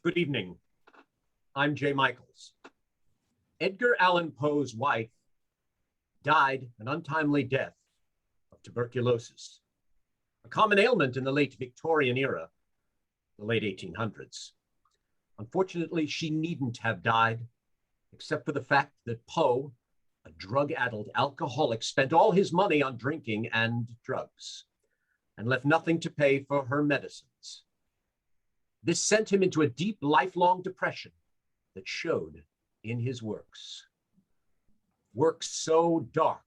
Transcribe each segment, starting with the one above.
Good evening. I'm Jay Michaels. Edgar Allan Poe's wife died an untimely death of tuberculosis, a common ailment in the late Victorian era, the late 1800s. Unfortunately, she needn't have died, except for the fact that Poe, a drug-addled alcoholic, spent all his money on drinking and drugs and left nothing to pay for her medicines. This sent him into a deep, lifelong depression that showed in his works. Works so dark,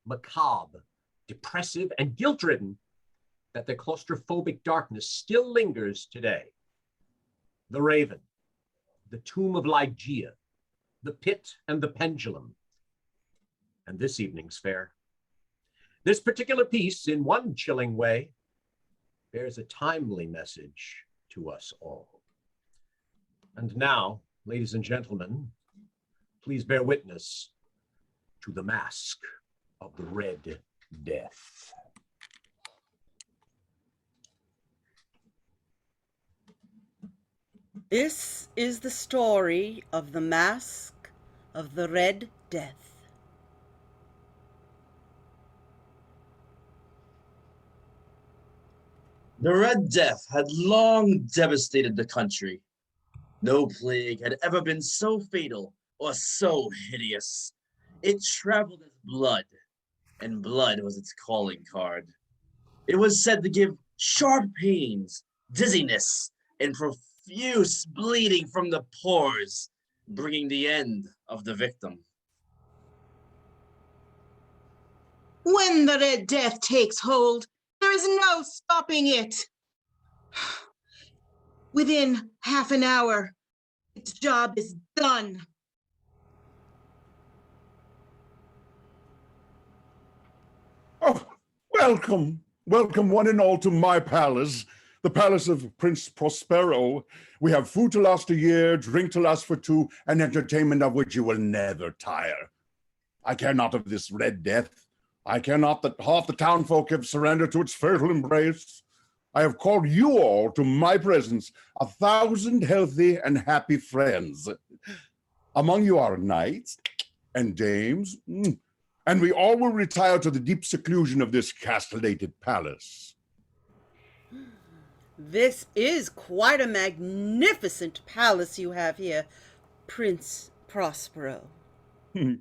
macabre, depressive, and guilt-ridden that their claustrophobic darkness still lingers today. The Raven, The Tomb of Ligeia, The Pit and the Pendulum, and this evening's fare. This particular piece, in one chilling way, bears a timely message to us all. And now, ladies and gentlemen, please bear witness to the Masque of the Red Death. This is the story of the Masque of the Red Death. The Red Death had long devastated the country. No plague had ever been so fatal or so hideous. It traveled as blood, and blood was its calling card. It was said to give sharp pains, dizziness, and profuse bleeding from the pores, bringing the end of the victim. When the Red Death takes hold, there is no stopping it. Within half an hour, its job is done. Oh, welcome one and all to my palace, the palace of Prince Prospero. We have food to last a year, drink to last for two, and entertainment of which you will never tire. I care not of this Red Death. I care not that half the townfolk have surrendered to its fatal embrace. I have called you all to my presence, 1,000 healthy and happy friends. Among you are knights and dames, and we all will retire to the deep seclusion of this castellated palace. This is quite a magnificent palace you have here, Prince Prospero.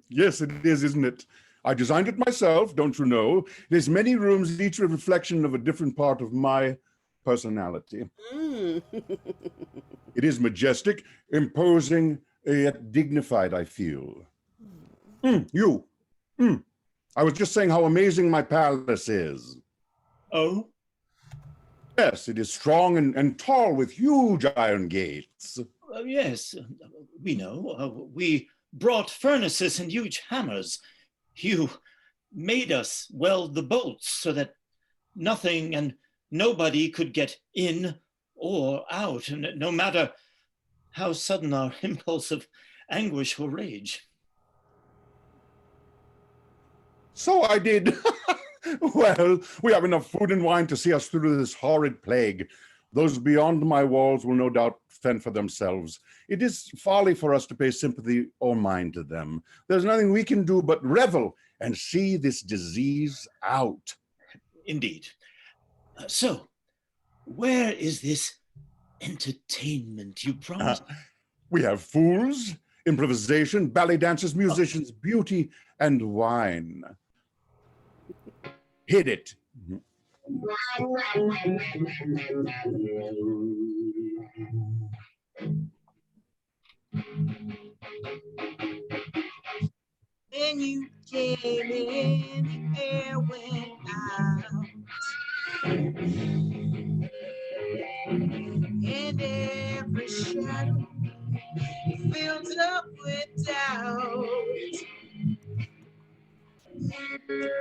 Yes, it is, isn't it? I designed it myself, don't you know? It has many rooms, each a reflection of a different part of my personality. It is majestic, imposing, yet dignified, I feel. You. I was just saying how amazing my palace is. Oh? Yes, it is strong and tall with huge iron gates. Yes, we know. We brought furnaces and huge hammers. You made us weld the bolts so that nothing and nobody could get in or out, no matter how sudden our impulse of anguish or rage. So I did. Well, we have enough food and wine to see us through this horrid plague. Those beyond my walls will no doubt fend for themselves. It is folly for us to pay sympathy or mind to them. There's nothing we can do but revel and see this disease out. Indeed. So, where is this entertainment you promised? We have fools, improvisation, ballet dancers, musicians, beauty, and wine. Hit it. When you came in, the air went out. And every shadow filled up with doubt.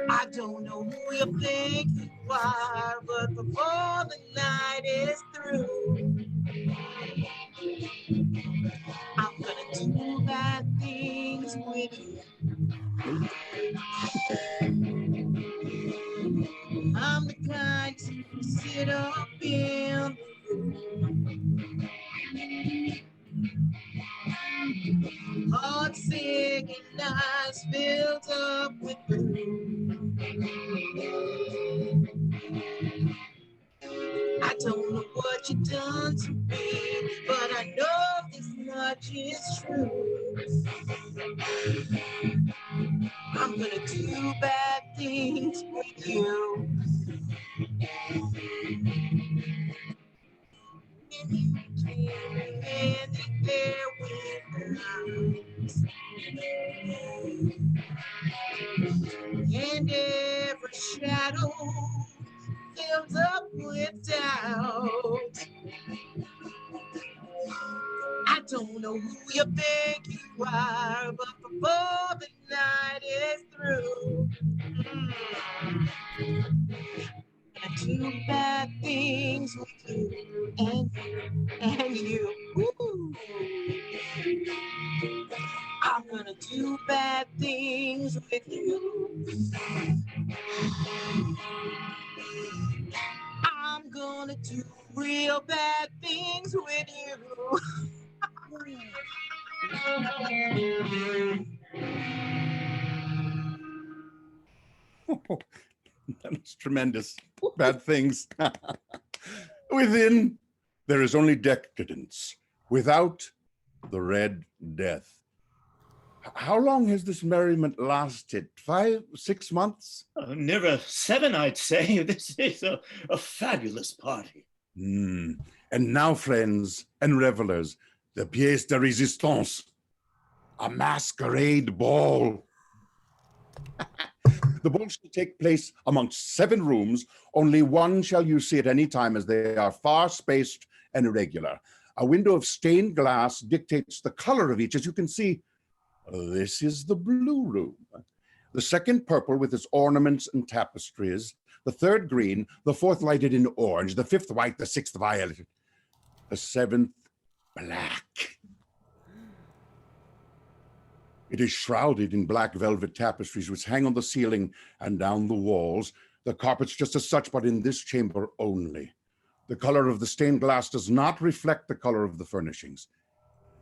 I don't know who you think you are, but before the night is through, I'm gonna do bad things with you. I'm the kind to sit up in the room eyes filled up with blue. I don't know what you've done to me, but I know this much is true. I'm gonna do bad things with you. And you came and there with us. And every shadow filled up with doubt. I don't know who you think you are, but before the night is through, I do bad things with you and you. Woo. I'm gonna do bad things with you. I'm gonna do real bad things with you. That's tremendous. Bad things. Within, there is only decadence. Without, the Red Death. How long has this merriment lasted? 5, 6 months? Nearer 7, I'd say. This is a fabulous party. And now, friends and revelers, the pièce de résistance, a masquerade ball. The ball shall take place amongst 7 rooms. Only one shall you see at any time, as they are far spaced and irregular. A window of stained glass dictates the color of each. As you can see, this is the blue room. The second purple with its ornaments and tapestries. The third green. The fourth lighted in orange. The fifth white. The sixth violet. The seventh black. It is shrouded in black velvet tapestries which hang on the ceiling and down the walls. The carpets just as such, but in this chamber only. The color of the stained glass does not reflect the color of the furnishings.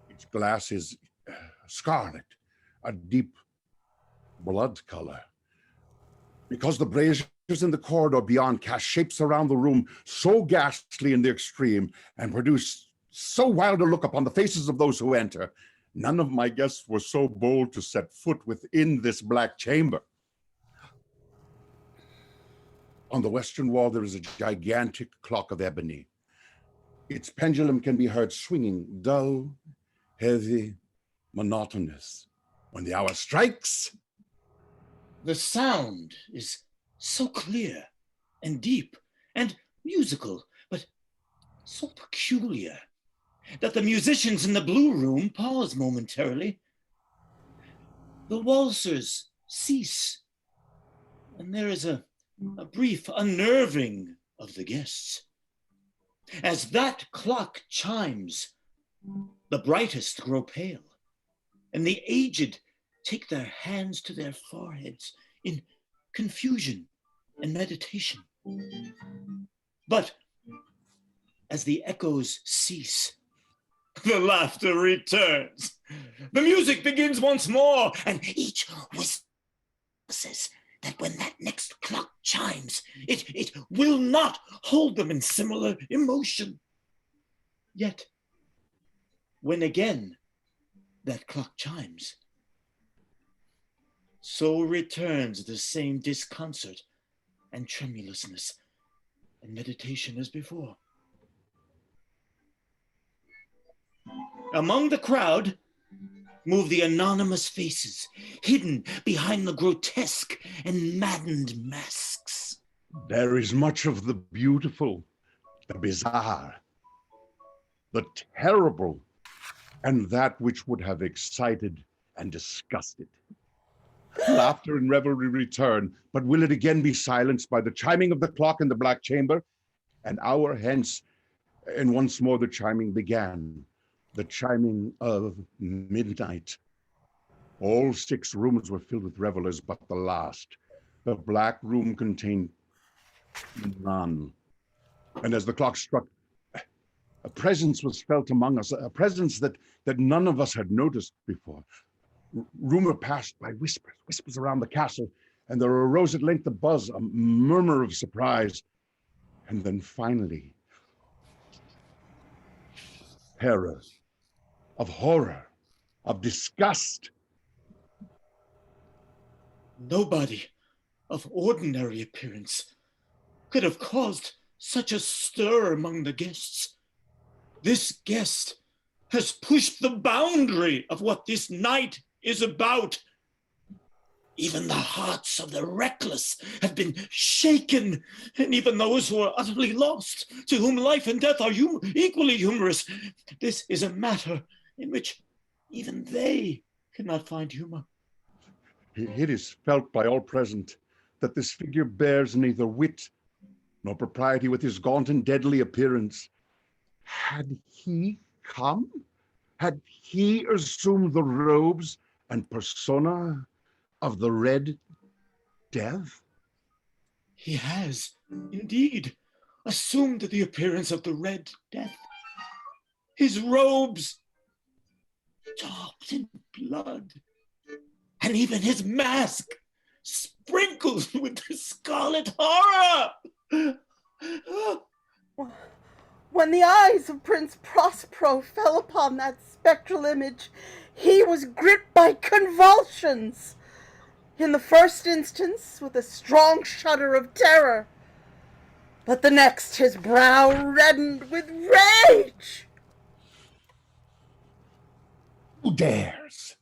Its glass is scarlet, a deep blood color. Because the braziers in the corridor beyond cast shapes around the room so ghastly in the extreme and produce so wild a look upon the faces of those who enter, none of my guests were so bold to set foot within this black chamber. On the western wall, there is a gigantic clock of ebony. Its pendulum can be heard swinging, dull, heavy, monotonous. When the hour strikes, the sound is so clear and deep and musical, but so peculiar that the musicians in the blue room pause momentarily. The waltzers cease, and there is a brief unnerving of the guests. As that clock chimes, the brightest grow pale, and the aged take their hands to their foreheads in confusion and meditation. But as the echoes cease, the laughter returns. The music begins once more, and each whispers that when that next clock chimes, it will not hold them in similar emotion. Yet, when again that clock chimes, so returns the same disconcert and tremulousness and meditation as before. Among the crowd move the anonymous faces, hidden behind the grotesque and maddened masks. there is much of the beautiful, the bizarre, the terrible, and that which would have excited and disgusted. Laughter and revelry return, but will it again be silenced by the chiming of the clock in the black chamber? An hour hence, and once more the chiming began, the chiming of midnight. All 6 rooms were filled with revelers, but the last, the black room, contained none. And as the clock struck, a presence was felt among us, a presence that none of us had noticed before. Rumor passed by whispers around the castle, and there arose at length a buzz, a murmur of surprise, and then finally, terror, of horror, of disgust. Nobody of ordinary appearance could have caused such a stir among the guests. This guest has pushed the boundary of what this night is about. Even the hearts of the reckless have been shaken, and even those who are utterly lost, to whom life and death are equally humorous. This is a matter in which even they cannot find humor. It is felt by all present that this figure bears neither wit nor propriety with his gaunt and deadly appearance. Had he come? Had he assumed the robes and persona of the Red Death? He has, indeed, assumed the appearance of the Red Death. His robes daubed in blood, and even his mask sprinkled with the scarlet horror. When the eyes of Prince Prospero fell upon that spectral image, he was gripped by convulsions. In the first instance, with a strong shudder of terror, but the next his brow reddened with rage. Who dares?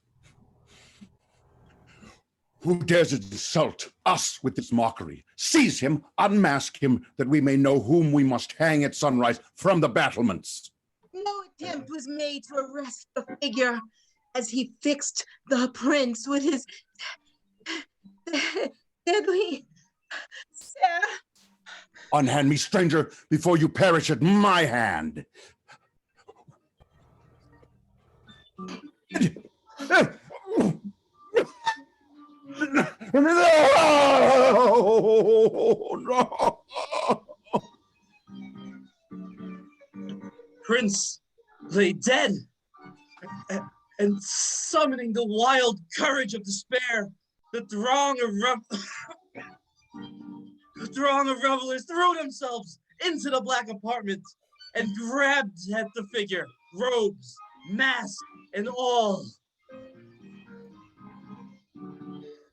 Who dares insult us with this mockery? Seize him, unmask him, that we may know whom we must hang at sunrise from the battlements. No attempt was made to arrest the figure as he fixed the prince with his deadly stare. Unhand me, stranger, before you perish at my hand. No! Prince lay dead, and summoning the wild courage of despair, the throng of revelers threw themselves into the black apartment and grabbed at the figure, robes, mask, and all.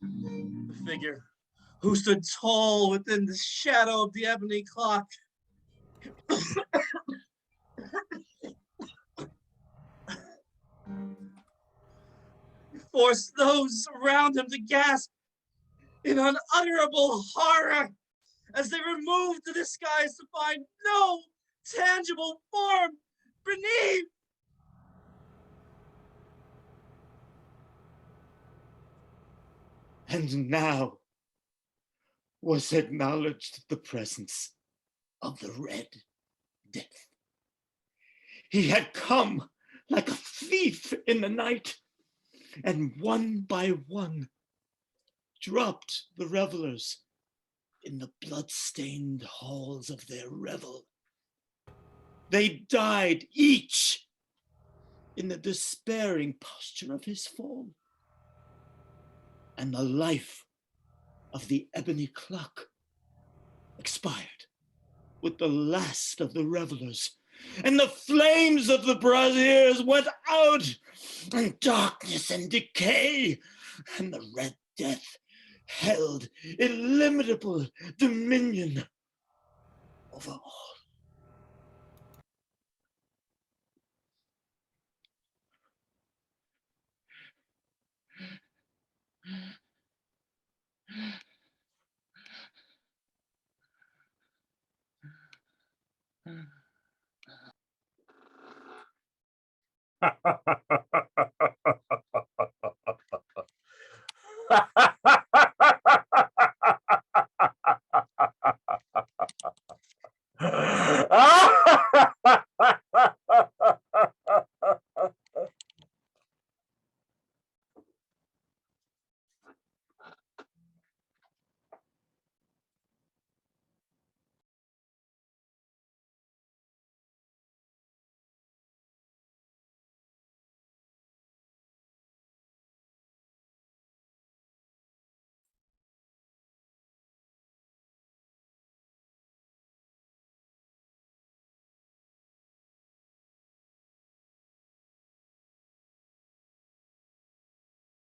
The figure, who stood tall within the shadow of the ebony clock, forced those around him to gasp in unutterable horror as they removed the disguise to find no tangible form beneath. And now was acknowledged the presence of the Red Death. He had come like a thief in the night, and one by one dropped the revelers in the blood-stained halls of their revel. They died each in the despairing posture of his fall. And the life of the ebony clock expired with the last of the revelers, and the flames of the braziers went out, and darkness and decay, and the Red Death held illimitable dominion over all.